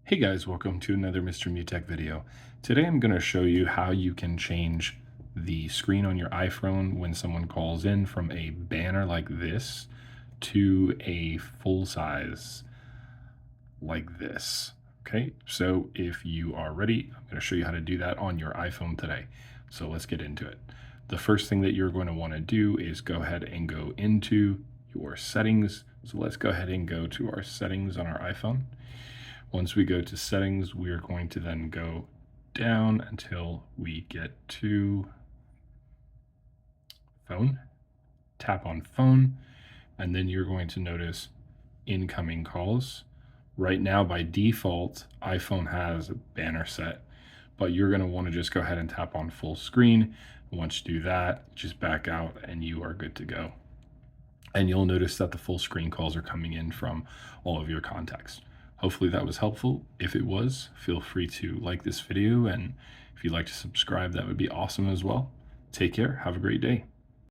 Hey guys, welcome to another Mr. Mutech video. Today I'm going to show you how you can change the screen on your iPhone when someone calls in from a banner like this to a full size like this. Okay, so if you are ready, I'm going to show you how to do that on your iPhone today. So let's get into it. The first thing that you're going to want to do is go ahead and go into your settings. So let's go ahead and go to our settings on our iPhone. Once we go to settings, we are going to then go down until we get to phone, tap on phone, and then you're going to notice incoming calls. Right now, by default, iPhone has a banner set, but you're going to want to just go ahead and tap on full screen. Once you do that, just back out and you are good to go. And you'll notice that the full screen calls are coming in from all of your contacts. Hopefully that was helpful. If it was, feel free to like this video, and if you'd like to subscribe, that would be awesome as well. Take care. Have a great day.